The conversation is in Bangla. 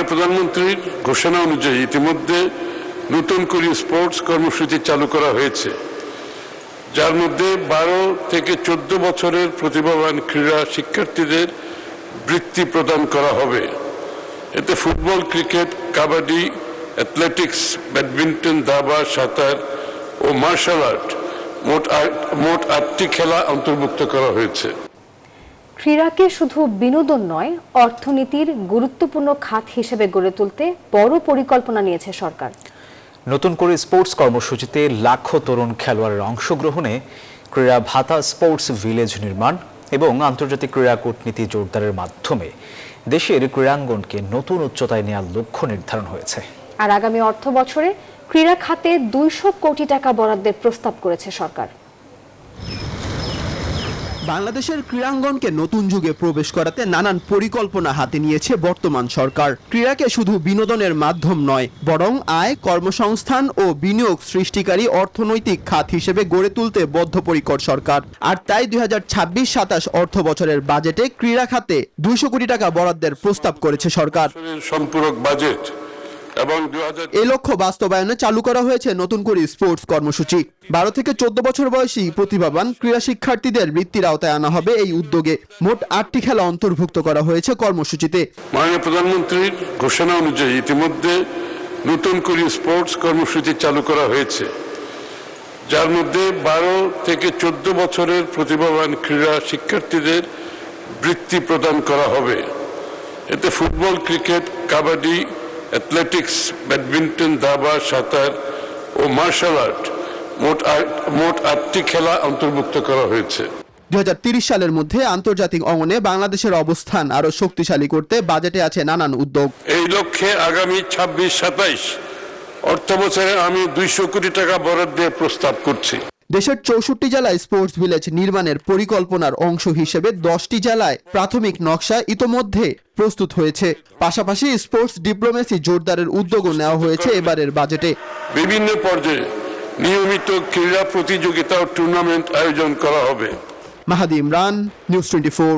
মাননীয় প্রধানমন্ত্রীর ঘোষণা অনুযায়ী ইতিমধ্যে নতুন করে স্পোর্টস কর্মসূচি চালু করা হয়েছে, যার মধ্যে 12 থেকে 14 বছরের প্রতিভাবান ক্রীড়া শিক্ষার্থীদের বৃত্তি প্রদান করা হবে। এতে football, cricket, kabaddi, athletics, badminton, দাবা, সাঁতার ও মার্শাল আর্ট মোট 8টি খেলা অন্তর্ভুক্ত করা হয়েছে। ক্রীড়াকে শুধু বিনোদন নয়, অর্থনীতির গুরুত্বপূর্ণ খাত হিসেবে গড়ে তুলতে বড় পরিকল্পনা নিয়েছে সরকার। নতুন করে স্পোর্টস কর্মসূচিতে লাখো তরুণ খেলোয়াড়ের অংশগ্রহণে ক্রীড়া ভাতা, স্পোর্টস ভিলেজ নির্মাণ এবং আন্তর্জাতিক ক্রীড়া কূটনীতি জোরদারের মাধ্যমে দেশের ক্রীড়াঙ্গনকে নতুন উচ্চতায় নেওয়ার লক্ষ্য নির্ধারণ হয়েছে। আর আগামী অর্থ বছরে ক্রীড়া খাতে 200 কোটি টাকা বরাদ্দের প্রস্তাব করেছে সরকার। বাংলাদেশের ক্রীড়াঙ্গনকে নতুন যুগে প্রবেশ করাতে নানান পরিকল্পনা হাতে নিয়েছে বর্তমান সরকার। ক্রীড়াকে শুধু বিনোদনের মাধ্যম নয়, বরং আয়, কর্মসংস্থান ও বিনিয়োগ সৃষ্টিকারী অর্থনৈতিক খাত হিসেবে গড়ে তুলতে বদ্ধপরিকর সরকার। আর তাই 2026-27 অর্থ বছরের বাজেটে ক্রীড়া খাতে 200 কোটি টাকা বরাদ্দের প্রস্তাব করেছে সরকার। সম্পূরক বাজেট এবং এই লক্ষ্য বাস্তবায়নে চালু করা হয়েছে নতুন করে স্পোর্টস কর্মসূচি। 12 থেকে 14 বছর বয়সী প্রতিভাবান ক্রীড়া শিক্ষার্থীদের বৃত্তির আওতায় আনা হবে এই উদ্যোগে। মোট 8টি খেলা অন্তর্ভুক্ত করা হয়েছে কর্মসূচিতে। মাননীয় প্রধানমন্ত্রীর ঘোষণা অনুযায়ী ইতিমধ্যে নতুন করে স্পোর্টস কর্মসূচি চালু করা হয়েছে, যার মধ্যে 12 থেকে 14 বছরের প্রতিভাবান ক্রীড়া শিক্ষার্থীদের বৃত্তি প্রদান করা হবে। এতে football, cricket, kabaddi, athletics, badminton, দাবা, সাঁতার ও মার্শাল আর্ট মোট 8টি খেলা অন্তর্ভুক্ত করা হয়েছে। 2030 সালের মধ্যে আন্তর্জাতিক অঙ্গনে বাংলাদেশের অবস্থান আরো শক্তিশালী করতে বাজেটে আছে নানান উদ্যোগ। এই লক্ষ্যে আগামী 26-27 অর্থ বছরে আমি 200 কোটি টাকা বরাদ্দের প্রস্তাব করছি। দেশের 64 জেলায় স্পোর্টস ভিলেজ নির্মাণের পরিকল্পনার অংশ হিসেবে 10টি জেলায় প্রাথমিক নকশা ইতোমধ্যে প্রস্তুত হয়েছে। পাশাপাশি স্পোর্টস ডিপ্লোমেসি জোরদারের উদ্যোগও নেওয়া হয়েছে এবারের বাজেটে। বিভিন্ন পর্যায়ে নিয়মিত ক্রীড়া প্রতিযোগিতা ও টুর্নামেন্ট আয়োজন করা হবে। মাহাদি ইমরান, নিউজ 24।